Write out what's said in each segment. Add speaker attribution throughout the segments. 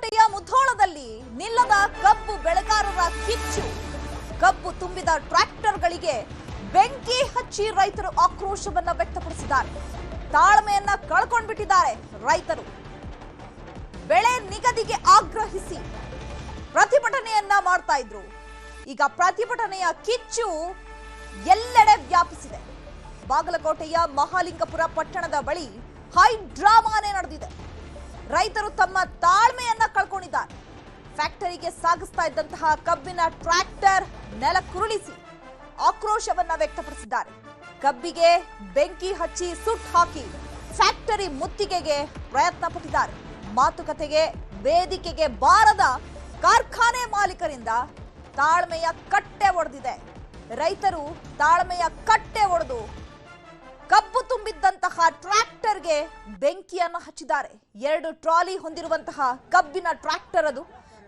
Speaker 1: ಬಾಗಲಕೋಟೆಯ ಮುಧೋಳದಲ್ಲಿ ನಿಲ್ಲದ ಕಬ್ಬು ಬೆಳೆಗಾರರ ಕಿಚ್ಚು. ಕಬ್ಬು ತುಂಬಿದ ಟ್ರ್ಯಾಕ್ಟರ್ಗಳಿಗೆ ಬೆಂಕಿ ಹಚ್ಚಿ ರೈತರು ಆಕ್ರೋಶವನ್ನ ವ್ಯಕ್ತಪಡಿಸಿದ್ದಾರೆ. ತಾಳ್ಮೆಯನ್ನ ಕಳ್ಕೊಂಡ್ಬಿಟ್ಟಿದ್ದಾರೆ ರೈತರು. ಬೆಳೆ ನಿಗದಿಗೆ ಆಗ್ರಹಿಸಿ ಪ್ರತಿಭಟನೆಯನ್ನ ಮಾಡ್ತಾ ಇದ್ರು. ಈಗ ಪ್ರತಿಭಟನೆಯ ಕಿಚ್ಚು ಎಲ್ಲೆಡೆ ವ್ಯಾಪಿಸಿದೆ. ಬಾಗಲಕೋಟೆಯ ಮಹಾಲಿಂಗಪುರ ಪಟ್ಟಣದ ಬಳಿ ಹೈ ಡ್ರಾಮಾನೇ ನಡೆದಿದೆ. ರೈತರು ತಮ್ಮ ತಾಳ್ಮೆಯನ್ನ ಕಳ್ಕೊಂಡಿದ್ದಾರೆ. ಫ್ಯಾಕ್ಟರಿಗೆ ಸಾಗಿಸ್ತಾ ಇದ್ದಂತಹ ಕಬ್ಬಿನ ಟ್ರ್ಯಾಕ್ಟರ್ ನೆಲಕ್ಕುರುಳಿಸಿ ಆಕ್ರೋಶವನ್ನ ವ್ಯಕ್ತಪಡಿಸಿದ್ದಾರೆ. ಕಬ್ಬಿಗೆ ಬೆಂಕಿ ಹಚ್ಚಿ ಸುಟ್ಟು ಹಾಕಿ ಫ್ಯಾಕ್ಟರಿ ಮುತ್ತಿಗೆಗೆ ಪ್ರಯತ್ನ ಪಟ್ಟಿದ್ದಾರೆ. ಮಾತುಕತೆಗೆ ವೇದಿಕೆಗೆ ಬಾರದ ಕಾರ್ಖಾನೆ ಮಾಲೀಕರಿಂದ ತಾಳ್ಮೆಯ ಕಟ್ಟೆ ಒಡೆದಿದೆ. ರೈತರು ತಾಳ್ಮೆಯ ಕಟ್ಟೆ ಒಡೆದು ಕಬ್ಬು ತುಂಬಿದ್ದಂತಹ ಟ್ರ್ಯಾಕ್ಟರ್ಗೆ ಬೆಂಕಿಯನ್ನು ಹಚ್ಚಿದ್ದಾರೆ. 2 ಟ್ರಾಲಿ ಹೊಂದಿರುವಂತಹ ಕಬ್ಬಿನ ಟ್ರ್ಯಾಕ್ಟರ್ ಅದು.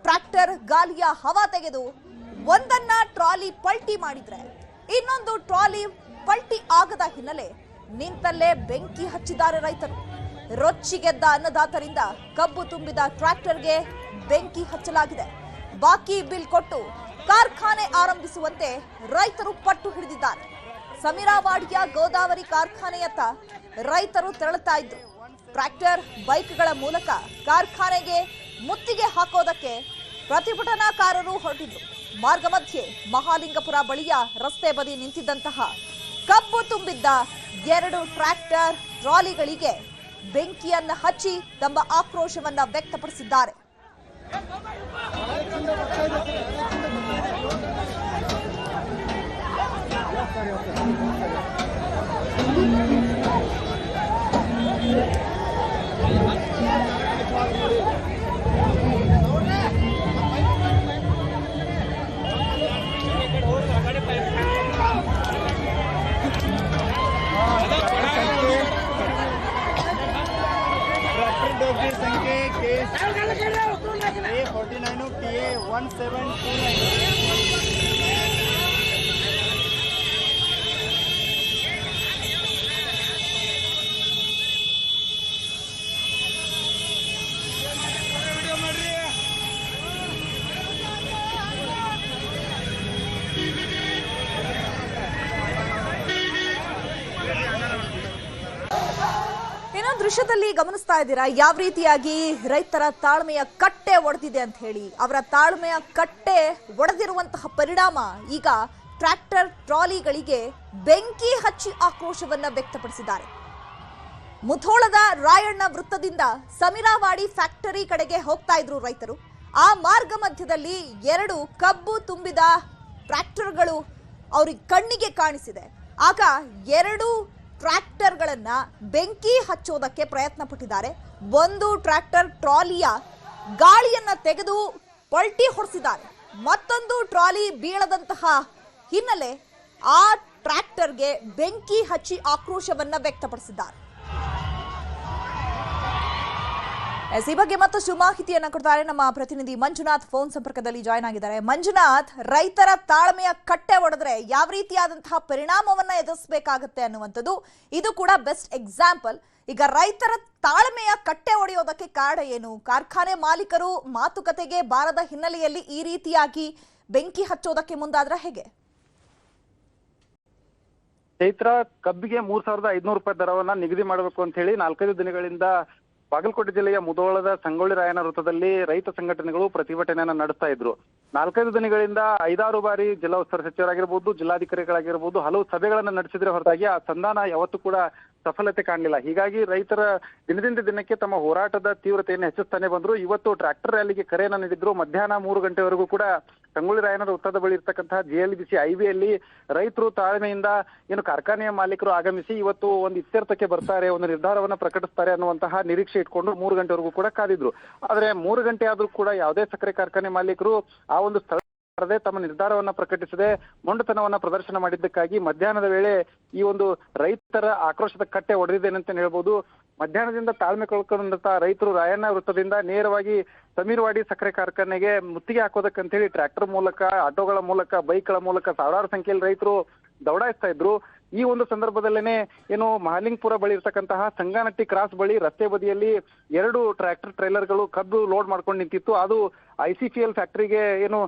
Speaker 1: ಟ್ರ್ಯಾಕ್ಟರ್ ಗಾಲಿಯ ಹವಾ ತೆಗೆದು ಒಂದನ್ನ ಟ್ರಾಲಿ ಪಲ್ಟಿ ಮಾಡಿದ್ರೆ ಇನ್ನೊಂದು ಟ್ರಾಲಿ ಪಲ್ಟಿ ಆಗದ ಹಿನ್ನೆಲೆ ನಿಂತಲ್ಲೇ ಬೆಂಕಿ ಹಚ್ಚಿದ್ದಾರೆ ರೈತರು. ರೊಚ್ಚಿಗೆದ್ದ ಅನ್ನದಾತರಿಂದ ಕಬ್ಬು ತುಂಬಿದ ಟ್ರ್ಯಾಕ್ಟರ್ಗೆ ಬೆಂಕಿ ಹಚ್ಚಲಾಗಿದೆ. ಬಾಕಿ ಬಿಲ್ ಕೊಟ್ಟು ಕಾರ್ಖಾನೆ ಆರಂಭಿಸುವಂತೆ ರೈತರು ಪಟ್ಟು ಹಿಡಿದಿದ್ದಾರೆ. ಸಮೀರಾವಾಡಿಯ ಗೋದಾವರಿ ಕಾರ್ಖಾನೆಯತ್ತ ರೈತರು ತೆರಳುತ್ತಾ ಇದ್ರು. ಟ್ರ್ಯಾಕ್ಟರ್ ಬೈಕ್ಗಳ ಮೂಲಕ ಕಾರ್ಖಾನೆಗೆ ಮುತ್ತಿಗೆ ಹಾಕೋದಕ್ಕೆ ಪ್ರತಿಭಟನಾಕಾರರು ಹೊರಟಿದ್ರು. ಮಾರ್ಗ ಮಧ್ಯೆ ಮಹಾಲಿಂಗಪುರ ಬಳಿಯ ರಸ್ತೆ ಬದಿ ನಿಂತಿದ್ದಂತಹ ಕಬ್ಬು ತುಂಬಿದ್ದ 2 ಟ್ರ್ಯಾಕ್ಟರ್ ಟ್ರಾಲಿಗಳಿಗೆ ಬೆಂಕಿಯನ್ನ ಹಚ್ಚಿ ತಮ್ಮ ಆಕ್ರೋಶವನ್ನ ವ್ಯಕ್ತಪಡಿಸಿದ್ದಾರೆ.
Speaker 2: संख्या A49 TA1729
Speaker 1: ದೃಶ್ಯದಲ್ಲಿ ಗಮನಿಸ್ತಾ ಇದ್ದೀರಾ ಯಾವ ರೀತಿಯಾಗಿ ರೈತರ ತಾಳ್ಮೆಯ ಕಟ್ಟೆ ಒಡೆದಿದೆ ಅಂತ ಹೇಳಿ. ಅವರ ತಾಳ್ಮೆಯ ಕಟ್ಟೆ ಒಡೆದಿರುವಂತಹ ಪರಿಣಾಮ ಈಗ ಟ್ರ್ಯಾಕ್ಟರ್ ಟ್ರಾಲಿಗಳಿಗೆ ಬೆಂಕಿ ಹಚ್ಚಿ ಆಕ್ರೋಶವನ್ನ ವ್ಯಕ್ತಪಡಿಸಿದ್ದಾರೆ. ಮುಧೋಳದ ರಾಯಣ್ಣ ವೃತ್ತದಿಂದ ಸಮೀರಾವಾಡಿ ಫ್ಯಾಕ್ಟರಿ ಕಡೆಗೆ ಹೋಗ್ತಾ ಇದ್ರು ರೈತರು. ಆ ಮಾರ್ಗ ಮಧ್ಯದಲ್ಲಿ 2 ಕಬ್ಬು ತುಂಬಿದ ಟ್ರ್ಯಾಕ್ಟರ್ಗಳು ಅವ್ರಿಗೆ ಕಣ್ಣಿಗೆ ಕಾಣಿಸಿದೆ. ಆಗ 2 ಟ್ರ್ಯಾಕ್ಟರ್ಗಳನ್ನ ಬೆಂಕಿ ಹಚ್ಚೋದಕ್ಕೆ ಪ್ರಯತ್ನ ಪಟ್ಟಿದ್ದಾರೆ. ಒಂದು ಟ್ರ್ಯಾಕ್ಟರ್ ಟ್ರಾಲಿಯ ಗಾಳಿಯನ್ನ ತೆಗೆದು ಪಲ್ಟಿ ಹೊಡೆಸಿದ್ದಾರೆ. ಮತ್ತೊಂದು ಟ್ರಾಲಿ ಬೀಳದಂತಹ ಹಿನ್ನೆಲೆ ಆ ಟ್ರ್ಯಾಕ್ಟರ್ಗೆ ಬೆಂಕಿ ಹಚ್ಚಿ ಆಕ್ರೋಶವನ್ನ ವ್ಯಕ್ತಪಡಿಸಿದ್ದಾರೆ. ಈ ಬಗ್ಗೆ ಮತ್ತಷ್ಟು ಮಾಹಿತಿಯನ್ನ ಕೊಡ್ತಾರೆ ನಮ್ಮ ಪ್ರತಿನಿಧಿ ಮಂಜುನಾಥ್. ಫೋನ್ ಸಂಪರ್ಕದಲ್ಲಿ ಜಾಯ್ನ್ ಆಗಿದ್ದಾರೆ. ಮಂಜುನಾಥ್, ರೈತರ ತಾಳ್ಮೆಯ ಕಟ್ಟೆ ಒಡೆದ್ರೆ ಯಾವ ರೀತಿಯಾದಂತಹ ಪರಿಣಾಮವನ್ನ ಎದುರಿಸಬೇಕಾಗತ್ತೆ ಅನ್ನುವಂಥದ್ದು ಇದು ಕೂಡ ಬೆಸ್ಟ್ ಎಕ್ಸಾಂಪಲ್. ಈಗ ರೈತರ ತಾಳ್ಮೆಯ ಕಟ್ಟೆ ಒಡೆಯೋದಕ್ಕೆ ಕಾರಣ ಏನು? ಕಾರ್ಖಾನೆ ಮಾಲೀಕರು ಮಾತುಕತೆಗೆ ಬಾರದ ಹಿನ್ನೆಲೆಯಲ್ಲಿ ಈ ರೀತಿಯಾಗಿ ಬೆಂಕಿ ಹಚ್ಚೋದಕ್ಕೆ ಮುಂದಾದ್ರೆ ಹೇಗೆ?
Speaker 2: ಚೈತ್ರ, ಕಬ್ಬಿಗೆ 3500 ರೂಪಾಯಿ ದರವನ್ನ ನಿಗದಿ ಮಾಡಬೇಕು ಅಂತ ಹೇಳಿ 4-5 ದಿನಗಳಿಂದ ಬಾಗಲಕೋಟೆ ಜಿಲ್ಲೆಯ ಮುಧೋಳದ ಸಂಗೊಳ್ಳಿ ರಾಯಣ್ಣ ವೃತ್ತದಲ್ಲಿ ರೈತ ಸಂಘಟನೆಗಳು ಪ್ರತಿಭಟನೆಯನ್ನ ನಡೆಸ್ತಾ ಇದ್ರು. 4-5 ದಿನಗಳಿಂದ 5-6 ಬಾರಿ ಜಿಲ್ಲಾ ಉಸ್ತುವಾರಿ ಸಚಿವರಾಗಿರ್ಬೋದು, ಜಿಲ್ಲಾಧಿಕಾರಿಗಳಾಗಿರ್ಬೋದು ಹಲವು ಸಭೆಗಳನ್ನ ನಡೆಸಿದ್ರೆ ಹೊರತಾಗಿ ಆ ಸಂಧಾನ ಯಾವತ್ತೂ ಕೂಡ ಸಫಲತೆ ಕಾಣಲಿಲ್ಲ. ಹೀಗಾಗಿ ರೈತರ ದಿನದಿಂದ ದಿನಕ್ಕೆ ತಮ್ಮ ಹೋರಾಟದ ತೀವ್ರತೆಯನ್ನು ಹೆಚ್ಚಿಸ್ತಾನೆ ಬಂದ್ರು. ಇವತ್ತು ಟ್ರ್ಯಾಕ್ಟರ್ ರ್ಯಾಲಿಗೆ ಕರೆಯನ್ನ ನೀಡಿದ್ರು. ಮಧ್ಯಾಹ್ನ 3 ಗಂಟೆವರೆಗೂ ಕೂಡ ಸಂಗೊಳ್ಳಿ ರಾಯಣ್ಣರ ವೃತ್ತದ ಬಳಿ ಇರ್ತಕ್ಕಂತಹ JLBC ಹೈವೇಯಲ್ಲಿ ರೈತರು ತಾಳ್ಮೆಯಿಂದ ಏನು ಕಾರ್ಖಾನೆಯ ಮಾಲೀಕರು ಆಗಮಿಸಿ ಇವತ್ತು ಒಂದು ಇತ್ಯರ್ಥಕ್ಕೆ ಬರ್ತಾರೆ, ಒಂದು ನಿರ್ಧಾರವನ್ನ ಪ್ರಕಟಿಸ್ತಾರೆ ಅನ್ನುವಂತಹ ನಿರೀಕ್ಷೆ ಇಟ್ಕೊಂಡು 3 ಗಂಟೆವರೆಗೂ ಕೂಡ ಕಾದಿದ್ರು. ಆದ್ರೆ 3 ಗಂಟೆ ಆದ್ರೂ ಕೂಡ ಯಾವುದೇ ಸಕ್ಕರೆ ಕಾರ್ಖಾನೆ ಮಾಲೀಕರು ಆ ಒಂದು ಸ್ಥಳ ತಮ್ಮ ನಿರ್ಧಾರವನ್ನ ಪ್ರಕಟಿಸದೆ ಮೊಂಡತನವನ್ನ ಪ್ರದರ್ಶನ ಮಾಡಿದ್ದಕ್ಕಾಗಿ ಮಧ್ಯಾಹ್ನದ ವೇಳೆ ಈ ಒಂದು ರೈತರ ಆಕ್ರೋಶದ ಕಟ್ಟೆ ಒಡೆದಿದ್ದೇನೆ ಅಂತ ಹೇಳ್ಬೋದು. ಮಧ್ಯಾಹ್ನದಿಂದ ತಾಳ್ಮೆ ಕಳ್ಕೊಂಡಂತ ರೈತರು ರಾಯಣ್ಣ ವೃತ್ತದಿಂದ ನೇರವಾಗಿ ಸಮೀರವಾಡಿ ಸಕ್ಕರೆ ಕಾರ್ಖಾನೆಗೆ ಮುತ್ತಿಗೆ ಹಾಕೋದಕ್ಕಂತ ಹೇಳಿ ಟ್ರ್ಯಾಕ್ಟರ್ ಮೂಲಕ, ಆಟೋಗಳ ಮೂಲಕ, ಬೈಕ್ಗಳ ಮೂಲಕ ಸಾವಿರಾರು ಸಂಖ್ಯೆಯಲ್ಲಿ ರೈತರು ದೌಡಾಯಿಸ್ತಾ ಇದ್ರು. ಈ ಒಂದು ಸಂದರ್ಭದಲ್ಲೇನೆ ಏನು ಮಹಾಲಿಂಗಪುರ ಬಳಿ ಇರ್ತಕ್ಕಂತಹ ಸಂಗಾನಟ್ಟಿ ಕ್ರಾಸ್ ಬಳಿ ರಸ್ತೆ ಬದಿಯಲ್ಲಿ 2 ಟ್ರ್ಯಾಕ್ಟರ್ ಟ್ರೈಲರ್ಗಳು ಕಬ್ಬು ಲೋಡ್ ಮಾಡ್ಕೊಂಡು ನಿಂತಿತ್ತು. ಅದು ICPL ಫ್ಯಾಕ್ಟರಿಗೆ ಏನು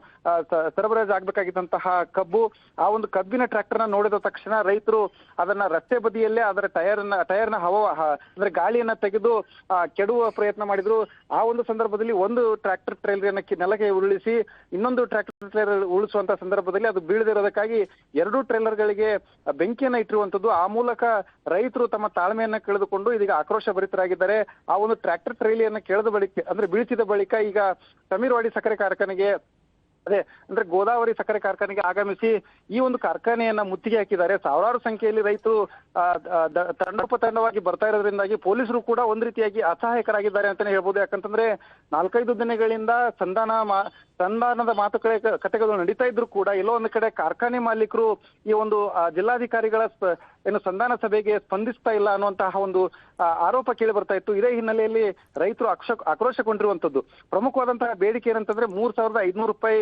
Speaker 2: ಸರಬರಾಜು ಆಗ್ಬೇಕಾಗಿದ್ದಂತಹ ಕಬ್ಬು. ಆ ಒಂದು ಕಬ್ಬಿನ ಟ್ರ್ಯಾಕ್ಟರ್ನ ನೋಡಿದ ತಕ್ಷಣ ರೈತರು ಅದನ್ನ ರಸ್ತೆ ಬದಿಯಲ್ಲೇ ಅದರ ಟೈರ್ನ ಅಂದ್ರೆ ಗಾಳಿಯನ್ನ ತೆಗೆದು ಕೆಡುವ ಪ್ರಯತ್ನ ಮಾಡಿದ್ರು. ಆ ಒಂದು ಸಂದರ್ಭದಲ್ಲಿ ಒಂದು ಟ್ರ್ಯಾಕ್ಟರ್ ಟ್ರೈಲರ್ ನೆಲಕ್ಕೆ ಉರುಳಿಸಿ ಇನ್ನೊಂದು ಟ್ರ್ಯಾಕ್ಟರ್ ಟ್ರೈಲರ್ ಉಳಿಸುವಂತ ಸಂದರ್ಭದಲ್ಲಿ ಅದು ಬೀಳದಿರೋದಕ್ಕಾಗಿ 2 ಟ್ರೈಲರ್ಗಳಿಗೆ ಬೆಂಕಿಯನ್ನ ಇಟ್ಟಿರುವಂತದ್ದು. ಆ ಮೂಲಕ ರೈತರು ತಮ್ಮ ತಾಳ್ಮೆಯನ್ನ ಕಳೆದುಕೊಂಡು ಇದೀಗ ಆಕ್ರೋಶ ಭರಿತರಾಗಿದ್ದಾರೆ. ಆ ಒಂದು ಟ್ರ್ಯಾಕ್ಟರ್ ಟ್ರೈಲಿಯನ್ನ ಕೆಳದ ಬಳಿಕ ಅಂದ್ರೆ ಬೀಳಿಸಿದ ಬಳಿಕ ಈಗ ಸಮೀರ್ವಾಡಿ ಸಕ್ಕರೆ ಕಾರ್ಖಾನೆಗೆ ಅಂದ್ರೆ ಗೋದಾವರಿ ಸಕ್ಕರೆ ಕಾರ್ಖಾನೆಗೆ ಆಗಮಿಸಿ ಈ ಒಂದು ಕಾರ್ಖಾನೆಯನ್ನ ಮುತ್ತಿಗೆ ಹಾಕಿದ್ದಾರೆ. ಸಾವಿರಾರು ಸಂಖ್ಯೆಯಲ್ಲಿ ರೈತರು ತಂಡೋಪತಂಡವಾಗಿ ಬರ್ತಾ ಇರೋದ್ರಿಂದಾಗಿ ಪೊಲೀಸರು ಕೂಡ ಒಂದ್ ರೀತಿಯಾಗಿ ಅಸಹಾಯಕರಾಗಿದ್ದಾರೆ ಅಂತಾನೆ ಹೇಳ್ಬೋದು. ಯಾಕಂತಂದ್ರೆ 4-5 ದಿನಗಳಿಂದ ಸಂಧಾನದ ಕತೆಗಳು ನಡೀತಾ ಇದ್ರು ಕೂಡ ಎಲ್ಲೋ ಒಂದು ಕಡೆ ಕಾರ್ಖಾನೆ ಮಾಲೀಕರು ಈ ಒಂದು ಜಿಲ್ಲಾಧಿಕಾರಿಗಳ ಏನು ಸಂಧಾನ ಸಭೆಗೆ ಸ್ಪಂದಿಸ್ತಾ ಇಲ್ಲ ಅನ್ನುವಂತಹ ಒಂದು ಆರೋಪ ಕೇಳಿ ಬರ್ತಾ ಇತ್ತು. ಇದೇ ಹಿನ್ನೆಲೆಯಲ್ಲಿ ರೈತರು ಆಕ್ರೋಶಗೊಂಡಿರುವಂತದ್ದು. ಪ್ರಮುಖವಾದಂತಹ ಬೇಡಿಕೆ ಏನಂತಂದ್ರೆ 3,500 ರೂಪಾಯಿ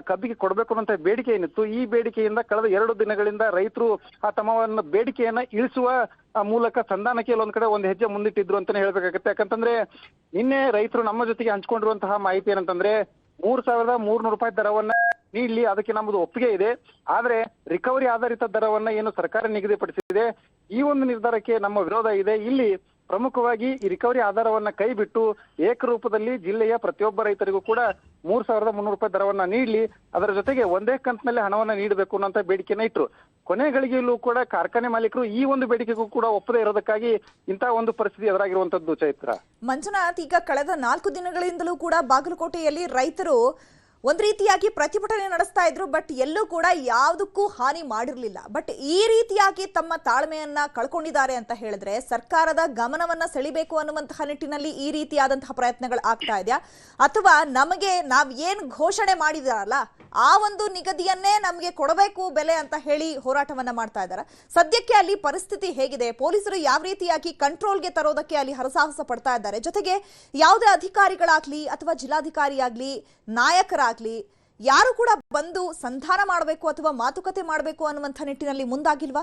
Speaker 2: ಕಬ್ಬಿಗೆ ಕೊಡಬೇಕು ಅನ್ನುವಂತ ಬೇಡಿಕೆ ಏನಿತ್ತು. ಈ ಬೇಡಿಕೆಯಿಂದ ಕಳೆದ 2 ದಿನಗಳಿಂದ ರೈತರು ಆ ತಮ್ಮ ಬೇಡಿಕೆಯನ್ನ ಇಳಿಸುವ ಮೂಲಕ ಸಂಧಾನಕ್ಕೆ ಒಂದು ಕಡೆ ಒಂದು ಹೆಜ್ಜೆ ಮುಂದಿಟ್ಟಿದ್ರು ಅಂತಾನೆ ಹೇಳ್ಬೇಕಾಗತ್ತೆ. ಯಾಕಂತಂದ್ರೆ ನಿನ್ನೆ ರೈತರು ನಮ್ಮ ಜೊತೆಗೆ ಹಂಚ್ಕೊಂಡಿರುವಂತಹ ಮಾಹಿತಿ ಏನಂತಂದ್ರೆ 3,300 ರೂಪಾಯಿ ದರವನ್ನ ನೀಡಲಿ, ಅದಕ್ಕೆ ನಮ್ಮದು ಒಪ್ಪಿಗೆ ಇದೆ. ಆದ್ರೆ ರಿಕವರಿ ಆಧಾರಿತ ದರವನ್ನ ಏನು ಸರ್ಕಾರ ನಿಗದಿಪಡಿಸಿದೆ ಈ ಒಂದು ನಿರ್ಧಾರಕ್ಕೆ ನಮ್ಮ ವಿರೋಧ ಇದೆ. ಇಲ್ಲಿ ಪ್ರಮುಖವಾಗಿ ಈ ರಿಕವರಿ ಆಧಾರವನ್ನ ಕೈ ಬಿಟ್ಟು ಏಕರೂಪದಲ್ಲಿ ಜಿಲ್ಲೆಯ ಪ್ರತಿಯೊಬ್ಬ ರೈತರಿಗೂ ಕೂಡ 3,300 ರೂಪಾಯಿ ದರವನ್ನ ನೀಡಲಿ, ಅದರ ಜೊತೆಗೆ ಒಂದೇ ಕಂತಿನಲ್ಲಿ ಹಣವನ್ನ ನೀಡಬೇಕು ಅನ್ನೋಂತ ಬೇಡಿಕೆನ ಇಟ್ರು. ಕೊನೆ ಗಳಿಗೆಯಲ್ಲೂ ಕೂಡ ಕಾರ್ಖಾನೆ ಮಾಲೀಕರು ಈ ಒಂದು ಬೇಡಿಕೆಗೂ ಕೂಡ ಒಪ್ಪದೇ ಇರೋದಕ್ಕಾಗಿ ಇಂತಹ ಒಂದು ಪರಿಸ್ಥಿತಿ ಎದುರಾಗಿರುವಂತದ್ದು. ಚೈತ್ರ,
Speaker 1: ಮಂಜುನಾಥ್, ಈಗ ಕಳೆದ 4 ದಿನಗಳಿಂದಲೂ ಕೂಡ ಬಾಗಲಕೋಟೆಯಲ್ಲಿ ರೈತರು ಒಂದ್ ರೀತಿಯಾಗಿ ಪ್ರತಿಭಟನೆ ನಡೆಸ್ತಾ ಇದ್ರು, ಬಟ್ ಎಲ್ಲೂ ಕೂಡ ಯಾವುದಕ್ಕೂ ಹಾನಿ ಮಾಡಿರ್ಲಿಲ್ಲ. ಬಟ್ ಈ ರೀತಿಯಾಗಿ ತಮ್ಮ ತಾಳ್ಮೆಯನ್ನ ಕಳ್ಕೊಂಡಿದ್ದಾರೆ ಅಂತ ಹೇಳಿದ್ರೆ ಸರ್ಕಾರದ ಗಮನವನ್ನ ಸೆಳಿಬೇಕು ಅನ್ನುವಂತಹ ನಿಟ್ಟಿನಲ್ಲಿ ಈ ರೀತಿಯಾದಂತಹ ಪ್ರಯತ್ನಗಳು ಆಗ್ತಾ ಇದೆಯಾ, ಅಥವಾ ನಮಗೆ ನಾವ್ ಏನ್ ಘೋಷಣೆ ಮಾಡಿದಾರಲ್ಲ ಆ ಒಂದು ನಿಗದಿಯನ್ನೇ ನಮಗೆ ಕೊಡಬೇಕು ಬೆಲೆ ಅಂತ ಹೇಳಿ ಹೋರಾಟವನ್ನ ಮಾಡ್ತಾ ಇದ್ದಾರೆ? ಸದ್ಯಕ್ಕೆ ಅಲ್ಲಿ ಪರಿಸ್ಥಿತಿ ಹೇಗಿದೆ? ಪೊಲೀಸರು ಯಾವ ರೀತಿಯಾಗಿ ಕಂಟ್ರೋಲ್ಗೆ ತರೋದಕ್ಕೆ ಅಲ್ಲಿ ಹರಸಾಹಸ ಪಡ್ತಾ ಇದ್ದಾರೆ? ಜೊತೆಗೆ ಯಾವುದೇ ಅಧಿಕಾರಿಗಳಾಗ್ಲಿ ಅಥವಾ ಜಿಲ್ಲಾಧಿಕಾರಿಯಾಗ್ಲಿ ನಾಯಕರಾಗ್ಲಿ ಯಾರು ಕೂಡ ಬಂದು ಸಂಧಾನ ಮಾಡಬೇಕು ಅಥವಾ ಮಾತುಕತೆ ಮಾಡಬೇಕು ಅನ್ನುವಂಥ ನಿಟ್ಟಿನಲ್ಲಿ ಮುಂದಾಗಿಲ್ವಾ?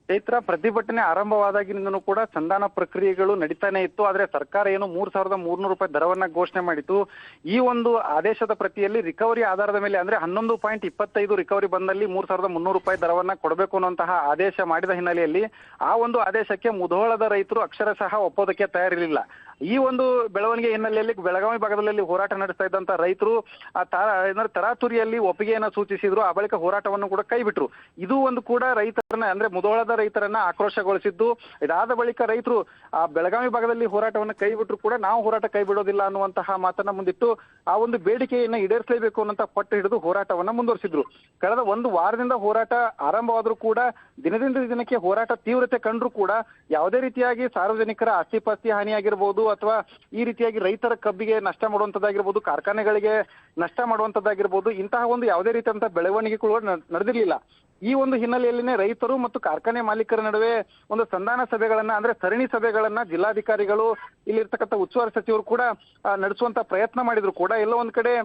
Speaker 2: ಚೈತ್ರ, ಪ್ರತಿಭಟನೆ ಆರಂಭವಾದಾಗಿನಿಂದನೂ ಕೂಡ ಸಂಧಾನ ಪ್ರಕ್ರಿಯೆಗಳು ನಡೀತಾನೆ ಇತ್ತು. ಆದ್ರೆ ಸರ್ಕಾರ ಏನು 3,300 ರೂಪಾಯಿ ದರವನ್ನ ಘೋಷಣೆ ಮಾಡಿತ್ತು. ಈ ಒಂದು ಆದೇಶದ ಪ್ರತಿಯಲ್ಲಿ ರಿಕವರಿ ಆಧಾರದ ಮೇಲೆ ಅಂದ್ರೆ 11.25 ರಿಕವರಿ ಬಂದಲ್ಲಿ 3,300 ರೂಪಾಯಿ ದರವನ್ನ ಕೊಡಬೇಕು ಅನ್ನುವಂತಹ ಆದೇಶ ಮಾಡಿದ ಹಿನ್ನೆಲೆಯಲ್ಲಿ ಆ ಒಂದು ಆದೇಶಕ್ಕೆ ಮುಧೋಳದ ರೈತರು ಅಕ್ಷರಶಃ ಒಪ್ಪೋದಕ್ಕೆ ತಯಾರಿರಲಿಲ್ಲ. ಈ ಒಂದು ಬೆಳವಣಿಗೆ ಹಿನ್ನೆಲೆಯಲ್ಲಿ ಬೆಳಗಾವಿ ಭಾಗದಲ್ಲಿ ಹೋರಾಟ ನಡೆಸ್ತಾ ಇದ್ದಂತ ರೈತರು ತರಾತುರಿಯಲ್ಲಿ ಒಪ್ಪಿಗೆಯನ್ನ ಸೂಚಿಸಿದ್ರು. ಆ ಬಳಿಕ ಹೋರಾಟವನ್ನು ಕೂಡ ಕೈ ಬಿಟ್ರು. ಇದು ಒಂದು ಕೂಡ ರೈತರನ್ನ ಅಂದ್ರೆ ಮುಧೋಳದ ರೈತರನ್ನ ಆಕ್ರೋಶಗೊಳಿಸಿದ್ದು. ಇದಾದ ಬಳಿಕ ರೈತರು ಆ ಬೆಳಗಾವಿ ಭಾಗದಲ್ಲಿ ಹೋರಾಟವನ್ನು ಕೈ ಬಿಟ್ರು ಕೂಡ ನಾವು ಹೋರಾಟ ಕೈ ಬಿಡೋದಿಲ್ಲ ಅನ್ನುವಂತಹ ಮಾತನ್ನ ಮುಂದಿಟ್ಟು ಆ ಒಂದು ಬೇಡಿಕೆಯನ್ನ ಈಡೇರಿಸಲೇಬೇಕು ಅನ್ನುವಂತ ಪಟ್ಟು ಹಿಡಿದು ಹೋರಾಟವನ್ನ ಮುಂದುವರಿಸಿದ್ರು. ಕಳೆದ 1 ವಾರದಿಂದ ಹೋರಾಟ ಆರಂಭವಾದ್ರೂ ಕೂಡ ದಿನದಿಂದ ದಿನಕ್ಕೆ ಹೋರಾಟ ತೀವ್ರತೆ ಕಂಡ್ರು ಕೂಡ ಯಾವುದೇ ರೀತಿಯಾಗಿ ಸಾರ್ವಜನಿಕರ ಆಸ್ತಿಪಾಸ್ತಿ ಹಾನಿಯಾಗಿರ್ಬೋದು ಅಥವಾ ಈ ರೀತಿಯಾಗಿ ರೈತರ ಕಬ್ಬಿಗೆ ನಷ್ಟ ಮಾಡುವಂತದ್ದಾಗಿರ್ಬೋದು, ಕಾರ್ಖಾನೆಗಳಿಗೆ ನಷ್ಟ ಮಾಡುವಂತದ್ದಾಗಿರ್ಬೋದು, ಇಂತಹ ಒಂದು ಯಾವುದೇ ರೀತಿಯಂತಹ ಬೆಳವಣಿಗೆಗಳು ನಡೆದಿರ್ಲಿಲ್ಲ. ಈ ಒಂದು ಹಿನ್ನೆಲೆಯಲ್ಲಿನೇ ರೈತರು ಮತ್ತು ಕಾರ್ಖಾನೆ ಮಾಲೀಕರ ನಡುವೆ ಒಂದು ಸಂಧಾನ ಸಭೆಗಳನ್ನ ಅಂದ್ರೆ ಸರಣಿ ಸಭೆಗಳನ್ನ ಜಿಲ್ಲಾಧಿಕಾರಿಗಳು ಇಲ್ಲಿರ್ತಕ್ಕಂಥ ಉಸ್ತುವಾರಿ ಸಚಿವರು ಕೂಡ ನಡೆಸುವಂತ ಪ್ರಯತ್ನ ಮಾಡಿದ್ರು ಕೂಡ ಎಲ್ಲೋ ಒಂದ್ ಕಡೆ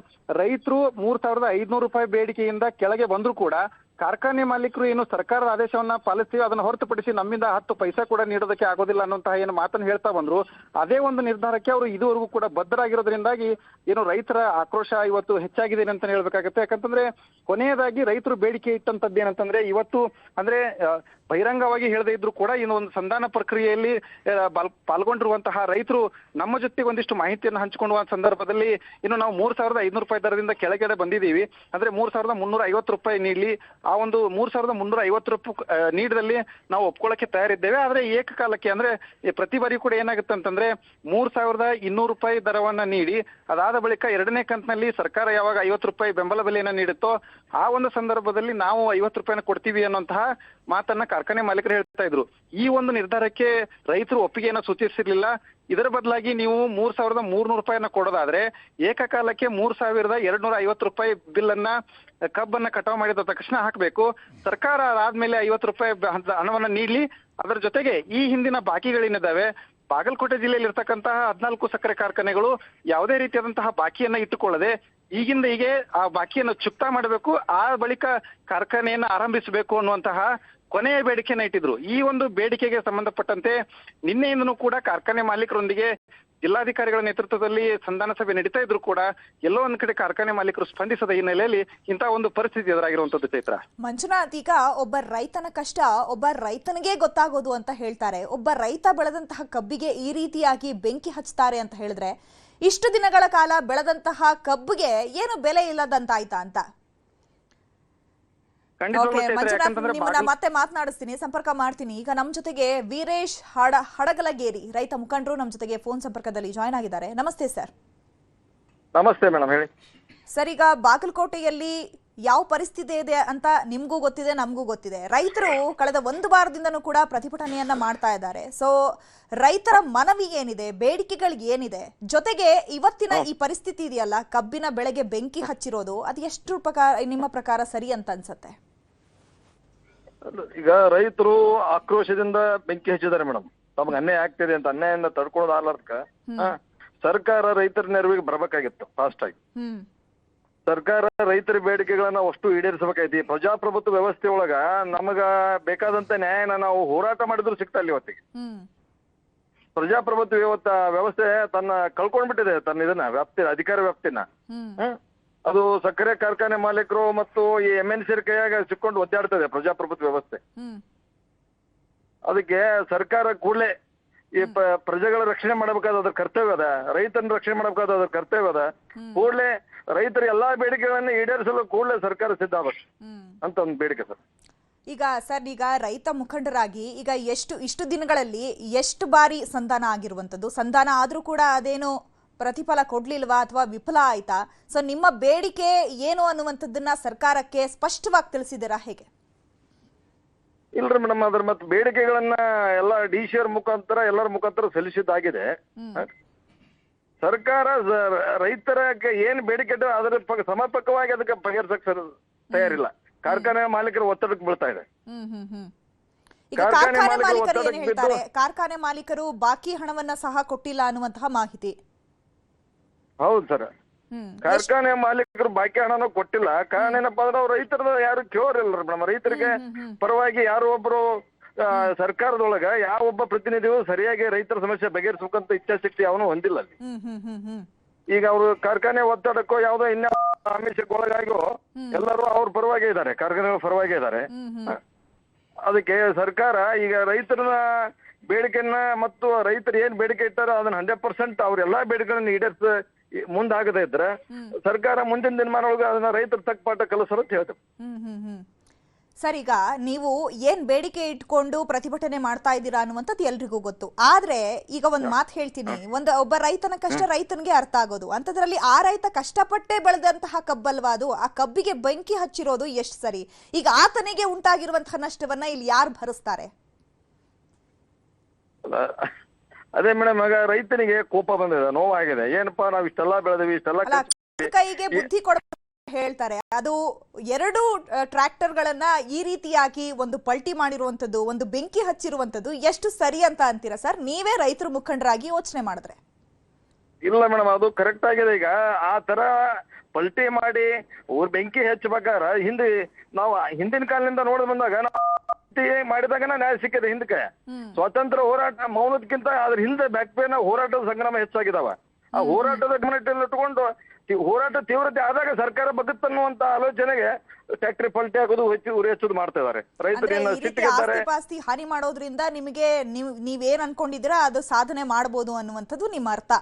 Speaker 2: ರೈತರು 3,500 ರೂಪಾಯಿ ಬೇಡಿಕೆಯಿಂದ ಕೆಳಗೆ ಬಂದ್ರು ಕೂಡ ಕಾರ್ಖಾನೆ ಮಾಲೀಕರು ಏನು ಸರ್ಕಾರದ ಆದೇಶವನ್ನ ಪಾಲಿಸ್ತೀವಿ ಅದನ್ನ ಹೊರತುಪಡಿಸಿ ನಮ್ಮಿಂದ 10 ಪೈಸಾ ಕೂಡ ನೀಡೋದಕ್ಕೆ ಆಗೋದಿಲ್ಲ ಅನ್ನುವಂತಹ ಏನು ಮಾತನ್ನು ಹೇಳ್ತಾ ಬಂದ್ರು. ಅದೇ ಒಂದು ನಿರ್ಧಾರಕ್ಕೆ ಅವರು ಇದುವರೆಗೂ ಕೂಡ ಬದ್ಧರಾಗಿರೋದ್ರಿಂದಾಗಿ ಏನು ರೈತರ ಆಕ್ರೋಶ ಇವತ್ತು ಹೆಚ್ಚಾಗಿದೆ ಅಂತ ಹೇಳ್ಬೇಕಾಗತ್ತೆ. ಯಾಕಂತಂದ್ರೆ ಕೊನೆಯದಾಗಿ ರೈತರು ಬೇಡಿಕೆ ಇಟ್ಟಂತದ್ದು ಏನಂತಂದ್ರೆ ಇವತ್ತು ಅಂದ್ರೆ ಬಹಿರಂಗವಾಗಿ ಹೇಳದೇ ಇದ್ರು ಕೂಡ ಇನ್ನು ಒಂದು ಸಂಧಾನ ಪ್ರಕ್ರಿಯೆಯಲ್ಲಿ ಪಾಲ್ಗೊಂಡಿರುವಂತಹ ರೈತರು ನಮ್ಮ ಜೊತೆಗೆ ಒಂದಿಷ್ಟು ಮಾಹಿತಿಯನ್ನು ಹಂಚಿಕೊಳ್ಳುವ ಸಂದರ್ಭದಲ್ಲಿ ಇನ್ನು ನಾವು 3,500 ರೂಪಾಯಿ ದರದಿಂದ ಕೆಳಗಡೆ ಬಂದಿದ್ದೀವಿ, ಅಂದ್ರೆ 3,350 ರೂಪಾಯಿ ನೀಡಲಿ, ಆ ಒಂದು 3,350 ರೂಪಾಯಿ ನೀಡದಲ್ಲಿ ನಾವು ಒಪ್ಕೊಳ್ಳಕ್ಕೆ ತಯಾರಿದ್ದೇವೆ. ಆದ್ರೆ ಏಕಕಾಲಕ್ಕೆ ಅಂದ್ರೆ ಪ್ರತಿ ಬಾರಿ ಕೂಡ ಏನಾಗುತ್ತೆ ಅಂತಂದ್ರೆ 3,200 ರೂಪಾಯಿ ದರವನ್ನ ನೀಡಿ ಅದಾದ ಬಳಿಕ 2ನೇ ಕಂತಿನಲ್ಲಿ ಸರ್ಕಾರ ಯಾವಾಗ 50 ರೂಪಾಯಿ ಬೆಂಬಲ ಬೆಲೆಯನ್ನ ನೀಡುತ್ತೋ ಆ ಒಂದು ಸಂದರ್ಭದಲ್ಲಿ ನಾವು 50 ರೂಪಾಯಿನ ಕೊಡ್ತೀವಿ ಅನ್ನುವಂತಹ ಮಾತನ್ನ ಕಾರ್ಖಾನೆ ಮಾಲೀಕರು ಹೇಳ್ತಾ ಇದ್ರು. ಈ ಒಂದು ನಿರ್ಧಾರಕ್ಕೆ ರೈತರು ಒಪ್ಪಿಗೆಯನ್ನ ಸೂಚಿಸಿರ್ಲಿಲ್ಲ. ಇದರ ಬದಲಾಗಿ ನೀವು 3,300 ರೂಪಾಯಿನ ಕೊಡೋದಾದ್ರೆ ಏಕಕಾಲಕ್ಕೆ 3,250 ರೂಪಾಯಿ ಬಿಲ್ ಅನ್ನ ಕಬ್ಬನ್ನ ಕಟಾವು ಮಾಡಿದ ತಕ್ಷಣ ಹಾಕಬೇಕು. ಸರ್ಕಾರ ಅದಾದ್ಮೇಲೆ 50 ರೂಪಾಯಿ ಹಣವನ್ನ ನೀಡ್ಲಿ. ಅದರ ಜೊತೆಗೆ ಈ ಹಿಂದಿನ ಬಾಕಿಗಳೇನಿದ್ದಾವೆ ಬಾಗಲಕೋಟೆ ಜಿಲ್ಲೆಯಲ್ಲಿ ಇರ್ತಕ್ಕಂತಹ 14 ಸಕ್ಕರೆ ಕಾರ್ಖಾನೆಗಳು ಯಾವುದೇ ರೀತಿಯಾದಂತಹ ಬಾಕಿಯನ್ನ ಇಟ್ಟುಕೊಳ್ಳದೆ ಈಗಿಂದ ಹೀಗೆ ಆ ಬಾಕಿಯನ್ನು ಚುಕ್ತಾ ಮಾಡಬೇಕು, ಆ ಬಳಿಕ ಕಾರ್ಖಾನೆಯನ್ನು ಆರಂಭಿಸಬೇಕು ಅನ್ನುವಂತಹ ಕೊನೆಯ ಬೇಡಿಕೆಯನ್ನ ಇಟ್ಟಿದ್ರು. ಈ ಒಂದು ಬೇಡಿಕೆಗೆ ಸಂಬಂಧಪಟ್ಟಂತೆ ನಿನ್ನೆಯಿಂದನೂ ಕೂಡ ಕಾರ್ಖಾನೆ ಮಾಲೀಕರೊಂದಿಗೆ ಜಿಲ್ಲಾಧಿಕಾರಿಗಳ ನೇತೃತ್ವದಲ್ಲಿ ಸಂಧಾನ ಸಭೆ ನಡೀತಾ ಇದ್ರು ಕೂಡ ಎಲ್ಲೋ ಒಂದ್ ಕಡೆ ಕಾರ್ಖಾನೆ ಮಾಲೀಕರು ಸ್ಪಂದಿಸದ ಹಿನ್ನೆಲೆಯಲ್ಲಿ ಇಂತಹ ಒಂದು ಪರಿಸ್ಥಿತಿ ಎದುರಾಗಿರುವಂತದ್ದು. ಚೈತ್ರ,
Speaker 1: ಮಂಜುನಾಥ್, ಈಗ ಒಬ್ಬ ರೈತನ ಕಷ್ಟ ಒಬ್ಬ ರೈತನಿಗೆ ಗೊತ್ತಾಗೋದು ಅಂತ ಹೇಳ್ತಾರೆ. ಒಬ್ಬ ರೈತ ಬೆಳೆದಂತಹ ಕಬ್ಬಿಗೆ ಈ ರೀತಿಯಾಗಿ ಬೆಂಕಿ ಹಚ್ತಾರೆ ಅಂತ ಹೇಳಿದ್ರೆ ಇಷ್ಟು ದಿನಗಳ ಕಾಲ ಬೆಳೆದಂತಹ ಕಬ್ಬಿಗೆ ಏನು ಬೆಲೆ ಇಲ್ಲದಂತಾಯ್ತಾ ಅಂತ. ನಿಮ್ಮನ್ನ ಮತ್ತೆ ಮಾತನಾಡಿಸ್ತೀನಿ, ಸಂಪರ್ಕ ಮಾಡ್ತೀನಿ. ಈಗ ನಮ್ ಜೊತೆಗೆ ವೀರೇಶ್ ಹಡಗಲಗೇರಿ ರೈತ ಮುಖಂಡರು ನಮ್ ಜೊತೆಗೆ ಫೋನ್ ಸಂಪರ್ಕದಲ್ಲಿ ಜಾಯ್ನ್ ಆಗಿದ್ದಾರೆ. ನಮಸ್ತೆ ಸರ್.
Speaker 3: ನಮಸ್ತೆ ಮೇಡಮ್, ಹೇಳಿ
Speaker 1: ಸರ್. ಈಗ ಬಾಗಲಕೋಟೆಯಲ್ಲಿ ಯಾವ ಪರಿಸ್ಥಿತಿ ಇದೆ ಅಂತ ನಿಮ್ಗೂ ಗೊತ್ತಿದೆ, ನಮಗೂ ಗೊತ್ತಿದೆ. ರೈತರು ಕಳೆದ ಒಂದು ವಾರದಿಂದನೂ ಕೂಡ ಪ್ರತಿಭಟನೆಯನ್ನ ಮಾಡ್ತಾ ಇದ್ದಾರೆ. ಸೊ ರೈತರ ಮನವಿ ಏನಿದೆ, ಬೇಡಿಕೆಗಳು ಏನಿದೆ, ಜೊತೆಗೆ ಇವತ್ತಿನ ಈ ಪರಿಸ್ಥಿತಿ ಇದೆಯಲ್ಲ, ಕಬ್ಬಿನ ಬೆಳೆಗೆ ಬೆಂಕಿ ಹಚ್ಚಿರೋದು, ಅದು ಎಷ್ಟು ನಿಮ್ಮ ಪ್ರಕಾರ ಸರಿ ಅಂತ ಅನ್ಸುತ್ತೆ?
Speaker 3: ಈಗ ರೈತರು ಆಕ್ರೋಶದಿಂದ ಬೆಂಕಿ ಹಚ್ಚಿದ್ದಾರೆ ಮೇಡಮ್. ತಮ್ಗೆ ಅನ್ಯಾಯ ಆಗ್ತಿದೆ ಅಂತ, ಅನ್ಯಾಯದಿಂದ ತಡ್ಕೊಳ್ಳೋದಾಗ್ಲಾರ್ದಕ್ಕ ಸರ್ಕಾರ ರೈತರ ನೆರವಿಗೆ ಬರ್ಬೇಕಾಗಿತ್ತು ಫಾಸ್ಟ್ ಆಗಿ. ಸರ್ಕಾರ ರೈತರ ಬೇಡಿಕೆಗಳನ್ನ ಅಷ್ಟು ಈಡೇರಿಸಬೇಕಾಯ್ತಿ. ಪ್ರಜಾಪ್ರಭುತ್ವ ವ್ಯವಸ್ಥೆ ಒಳಗ ನಮಗ ಬೇಕಾದಂತ ನ್ಯಾಯನ ನಾವು ಹೋರಾಟ ಮಾಡಿದ್ರು ಸಿಗ್ತಾ ಇಲ್ಲ ಇವತ್ತಿಗೆ. ಪ್ರಜಾಪ್ರಭುತ್ವ ವ್ಯವಸ್ಥೆ ತನ್ನ ಕಳ್ಕೊಂಡ್ಬಿಟ್ಟಿದೆ, ತನ್ನ ಇದನ್ನ ವ್ಯಾಪ್ತಿ, ಅಧಿಕಾರ ವ್ಯಾಪ್ತಿನ. ಅದು ಸಕ್ಕರೆ ಕಾರ್ಖಾನೆ ಮಾಲೀಕರು ಮತ್ತು ಈ MNC ಕೈಯಾಗ ಸಿಕ್ಕೊಂಡು ಒದ್ದಾಡ್ತದೆ ಪ್ರಜಾಪ್ರಭುತ್ವ ವ್ಯವಸ್ಥೆ. ಅದಕ್ಕೆ ಸರ್ಕಾರ ಕೂಡಲೇ ಈ ಪ್ರಜೆಗಳ ರಕ್ಷಣೆ ಮಾಡಬೇಕಾದ ಅದ್ರ ಕರ್ತವ್ಯ ಅದ, ರೈತನ ರಕ್ಷಣೆ ಮಾಡಬೇಕಾದ ಅದ್ರ ಕರ್ತವ್ಯ ಅದ. ಕೂಡಲೇ ರೈತರ ಎಲ್ಲಾ ಬೇಡಿಕೆಗಳನ್ನ ಈಡೇರಿಸಲು ಕೂಡಲೇ ಸರ್ಕಾರ ಸಿದ್ಧ ಆಗಬೇಕು ಅಂತ ಒಂದು ಬೇಡಿಕೆ ಸರ್.
Speaker 1: ಈಗ ರೈತ ಮುಖಂಡರಾಗಿ ಈಗ ಇಷ್ಟು ದಿನಗಳಲ್ಲಿ ಎಷ್ಟು ಬಾರಿ ಸಂಧಾನ ಆಗಿರುವಂತದ್ದು? ಸಂಧಾನ ಆದ್ರೂ ಕೂಡ ಅದೇನು ಪ್ರತಿಫಲ ಕೊಡ್ಲಿಲ್ವಾ ಅಥವಾ ವಿಫಲ ಆಯ್ತಾ? ಸೊ ನಿಮ್ಮ ಬೇಡಿಕೆ ಏನು ಅನ್ನುವಂಥದ್ದನ್ನ ಸರ್ಕಾರಕ್ಕೆ ಸ್ಪಷ್ಟವಾಗಿ ತಿಳಿಸಿದ್ದೀರಾ ಹೇಗೆ?
Speaker 3: ಇಲ್ರಿ ಮೇಡಮ್, ಅದ್ರ ಮತ್ತೆ ಬೇಡಿಕೆಗಳನ್ನ ಎಲ್ಲ DCR ಮುಖಾಂತರ ಎಲ್ಲರ ಮುಖಾಂತರ ಸಲ್ಲಿಸಿದ್ದಾಗಿದೆ. ಸರ್ಕಾರ ರೈತರ ಏನ್ ಬೇಡಿಕೆ ಅದರ ಸಮರ್ಪಕವಾಗಿ ಅದಕ್ಕೆ ಬಗೆಹರಿಸಕ್ ತಯಾರಿಲ್ಲ. ಕಾರ್ಖಾನೆ ಮಾಲೀಕರು ಒತ್ತಡಕ್ಕೆ ಬೀಳ್ತಾ ಇದೆ.
Speaker 1: ಕಾರ್ಖಾನೆ ಮಾಲೀಕರು ಬಾಕಿ ಹಣವನ್ನ ಸಹ ಕೊಟ್ಟಿಲ್ಲ ಅನ್ನುವಂತಹ ಮಾಹಿತಿ.
Speaker 3: ಹೌದು ಸರ್, ಕಾರ್ಖಾನೆ ಮಾಲೀಕರು ಬಾಕಿ ಹಣನೂ ಕೊಟ್ಟಿಲ್ಲ. ಕಾರಣ ಏನಪ್ಪಾ ಅಂದ್ರೆ ಅವ್ರು ರೈತರ ಯಾರು ಕೇಳೋರಿಲ್ರಿ ಮೇಡಮ್. ರೈತರಿಗೆ ಪರವಾಗಿ ಯಾರು ಒಬ್ರು ಸರ್ಕಾರದೊಳಗ ಯಾವೊಬ್ಬ ಪ್ರತಿನಿಧಿಯು ಸರಿಯಾಗಿ ರೈತರ ಸಮಸ್ಯೆ ಬಗೆಹರಿಸಬೇಕಂತ ಇಚ್ಛಾಶಕ್ತಿ ಅವನು ಹೊಂದಿಲ್ಲ ಅಲ್ಲಿ. ಈಗ ಅವರು ಕಾರ್ಖಾನೆ ಒತ್ತಡಕ್ಕೋ ಯಾವ್ದೋ ಇನ್ಯಾವ ಆಮಿಷಕ್ಕೆ ಒಳಗಾಗಿಯೋ ಎಲ್ಲರೂ ಅವ್ರ ಪರವಾಗಿ ಇದ್ದಾರೆ, ಕಾರ್ಖಾನೆ ಪರವಾಗಿ ಇದ್ದಾರೆ. ಅದಕ್ಕೆ ಸರ್ಕಾರ ಈಗ ರೈತರನ್ನ ಬೇಡಿಕೆಯನ್ನ ಮತ್ತು ರೈತರು ಏನ್ ಬೇಡಿಕೆ ಇಟ್ಟಾರೋ ಅದನ್ನ 100% ಅವ್ರೆಲ್ಲಾ ಬೇಡಿಕೆಗಳನ್ನ ಈಡೇರಿಸ ಮುಂದಾಗದೇ ಇದ್ರೆ ಸರ್ಕಾರ ಮುಂದಿನ ದಿನಮಾನೊಳಗೆ ಅದನ್ನ ರೈತರ ತಕ್ಕ ಪಾಠ ಕಲಿಸೋರು ಅಂತ ಹೇಳ್ತಾರೆ.
Speaker 1: ಸರ್, ಈಗ ನೀವು ಏನ್ ಬೇಡಿಕೆ ಇಟ್ಕೊಂಡು ಪ್ರತಿಭಟನೆ ಮಾಡ್ತಾ ಇದ್ದೀರಾ ಅನ್ನುವಂಥದ್ದು ಎಲ್ರಿಗೂ ಗೊತ್ತು. ಆದ್ರೆ ಈಗ ಒಂದ್ ಮಾತು ಹೇಳ್ತೀನಿ, ಒಬ್ಬ ರೈತನ ಕಷ್ಟ ರೈತನಿಗೆ ಅರ್ಥ ಆಗೋದು. ಅಂತದ್ರಲ್ಲಿ ಆ ರೈತ ಕಷ್ಟಪಟ್ಟೆ ಬೆಳೆದಂತಹ ಕಬ್ಬಲ್ವಾ ಅದು? ಆ ಕಬ್ಬಿಗೆ ಬೆಂಕಿ ಹಚ್ಚಿರೋದು ಎಷ್ಟು ಸರಿ? ಈಗ ಆತನಿಗೆ ಉಂಟಾಗಿರುವಂತಹ ನಷ್ಟವನ್ನ ಇಲ್ಲಿ ಯಾರು ಭರಿಸ್ತಾರೆ?
Speaker 3: ಅದೇ ಮೇಡಮ್, ಆಗ ರೈತನಿಗೆ ಕೋಪ ಬಂದಿದೆ, ನೋವಾಗಿದೆ. ಏನಪ್ಪಾ ನಾವ್ ಇಷ್ಟೆಲ್ಲಾ ಬೆಳೆದಿವಿ, ಇಷ್ಟೆಲ್ಲ
Speaker 1: ಕೈಗೆ ಬುದ್ಧಿ ಕೊಡ ಹೇಳ್ತಾರೆ. ಅದು 2 ಟ್ರ್ಯಾಕ್ಟರ್ಗಳನ್ನ ಈ ರೀತಿಯಾಗಿ ಒಂದು ಪಲ್ಟಿ ಮಾಡಿರುವಂತದ್ದು, ಒಂದು ಬೆಂಕಿ ಹಚ್ಚಿರುವಂತದ್ದು ಎಷ್ಟು ಸರಿ ಅಂತ ಅಂತೀರಾ ಸರ್? ನೀವೇ ರೈತರ ಮುಖಂಡರಾಗಿ ಯೋಚನೆ ಮಾಡಿದ್ರೆ.
Speaker 3: ಇಲ್ಲ ಮೇಡಮ್, ಅದು ಕರೆಕ್ಟ್ ಆಗಿದೆ. ಈಗ ಆ ತರ ಪಲ್ಟಿ ಮಾಡಿ ಬೆಂಕಿ ಹಚ್ಚಬೇಕಾರ ನಾವು ಹಿಂದಿನ ಕಾಲದಿಂದ ನೋಡಿ ಬಂದಾಗ ಮಾಡಿದಾಗನ ನ್ಯಾಯ ಸಿಕ್ಕಿದೆ. ಹಿಂದಕ್ಕೆ ಸ್ವಾತಂತ್ರ್ಯ ಹೋರಾಟ ಮೌನದಕ್ಕಿಂತ ಅದ್ರ ಹಿಂದೆ ಬ್ಯಾಕ್ ಪೇನ್ ಹೋರಾಟದ ಸಂಗ್ರಾಮ ಹೆಚ್ಚಾಗಿದಾವ. ಆ ಹೋರಾಟದ ಗಮನದಲ್ಲಿ ಇಟ್ಕೊಂಡು ಹೋರಾಟ ತೀವ್ರತೆ ಆದಾಗ ಸರ್ಕಾರ ಬಗ್ಗುತ್ತನ್ನುವಂತ ಆಲೋಚನೆಗೆ ಫ್ಯಾಕ್ಟರಿ ಪಲ್ಟಿ ಆಗೋದು ಉರಿ ಹಚ್ಚೋದು ಮಾಡ್ತಾ ಇದಾರೆ. ರೈತರು
Speaker 1: ಆಸ್ತಿ ಹಾನಿ ಮಾಡೋದ್ರಿಂದ ನಿಮಗೆ ನೀವೇನ್ ಅನ್ಕೊಂಡಿದ್ದೀರಾ ಅದು ಸಾಧನೆ ಮಾಡಬಹುದು ಅನ್ನುವಂಥದ್ದು ನಿಮ್ಮ ಅರ್ಥ?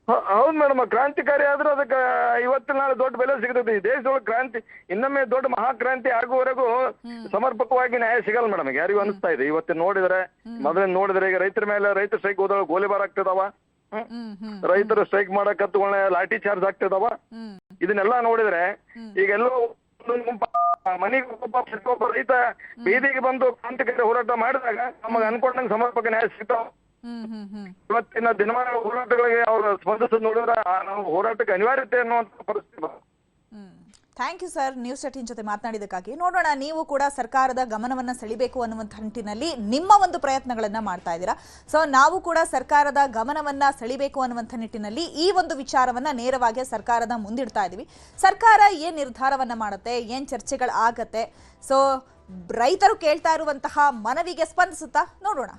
Speaker 3: ಹೌದು ಮೇಡಮ್, ಕ್ರಾಂತಿಕಾರಿ ಆದ್ರೂ ಅದಕ್ಕೆ ಇವತ್ತಿನ ನಾಳೆ ದೊಡ್ಡ ಬೆಲೆ ಸಿಗ್ತದೆ. ಈ ದೇಶದೊಳಗೆ ಕ್ರಾಂತಿ ಇನ್ನೊಮ್ಮೆ ದೊಡ್ಡ ಮಹಾಕ್ರಾಂತಿ ಆಗುವವರೆಗೂ ಸಮರ್ಪಕವಾಗಿ ನ್ಯಾಯ ಸಿಗಲ್ಲ ಮೇಡಮ್. ಯಾರಿಗೂ ಅನಿಸ್ತಾ ಇದೆ. ಇವತ್ತಿನ ನೋಡಿದ್ರೆ ಮೊದಲಿನ ನೋಡಿದ್ರೆ ಈಗ ರೈತರ ಮೇಲೆ ರೈತರ ಸ್ಟ್ರೈಕ್ ಹೋದಾಗ ಗೋಲಿಬಾರ್ ಆಗ್ತಿದಾವ, ರೈತರು ಸ್ಟ್ರೈಕ್ ಮಾಡಕ್ ಹತ್ತುಗಳನ್ನ ಲಾಠಿ ಚಾರ್ಜ್ ಆಗ್ತಿದಾವ. ಇದನ್ನೆಲ್ಲ ನೋಡಿದ್ರೆ ಈಗೆಲ್ಲೋ ಮನೆಗೆ ಒಬ್ಬ ರೈತ ಬೀದಿಗೆ ಬಂದು ಕ್ರಾಂತಿಕಾರಿ ಹೋರಾಟ ಮಾಡಿದಾಗ ನಮಗ ಅನ್ಕೊಂಡಂಗೆ ಸಮರ್ಪಕ ನ್ಯಾಯ ಸಿಗ್ತಾವ. ಇವತ್ತಿನ ದಿನಮಾನ ಹೋರಾಟಗಳಿಗೆ ಅವ್ರ ಸ್ಪಂದಿಸೋದು ನೋಡಿದ್ರೆ ನಾವು ಹೋರಾಟಕ್ಕೆ ಅನಿವಾರ್ಯತೆ ಅನ್ನುವಂತ ಪರಿಸ್ಥಿತಿ.
Speaker 1: ಥ್ಯಾಂಕ್ ಯು ಸರ್, ನ್ಯೂಸ್ 18 ಜೊತೆ ಮಾತನಾಡಿದಕ್ಕಾಗಿ. ನೋಡೋಣ, ನೀವು ಕೂಡ ಸರ್ಕಾರದ ಗಮನವನ್ನ ಸೆಳಿಬೇಕು ಅನ್ನುವಂಥ ನಿಟ್ಟಿನಲ್ಲಿ ನಿಮ್ಮ ಒಂದು ಪ್ರಯತ್ನಗಳನ್ನ ಮಾಡ್ತಾ ಇದ್ದೀರಾ. ಸೊ ನಾವು ಕೂಡ ಸರ್ಕಾರದ ಗಮನವನ್ನ ಸೆಳಿಬೇಕು ಅನ್ನುವಂಥ ನಿಟ್ಟಿನಲ್ಲಿ ಈ ಒಂದು ವಿಚಾರವನ್ನ ನೇರವಾಗಿ ಸರ್ಕಾರದ ಮುಂದಿಡ್ತಾ ಇದೀವಿ. ಸರ್ಕಾರ ಏನ್ ನಿರ್ಧಾರವನ್ನ ಮಾಡುತ್ತೆ, ಏನ್ ಚರ್ಚೆಗಳು ಆಗತ್ತೆ, ಸೊ ರೈತರು ಕೇಳ್ತಾ ಇರುವಂತಹ ಮನವಿಗೆ ಸ್ಪಂದಿಸುತ್ತಾ ನೋಡೋಣ.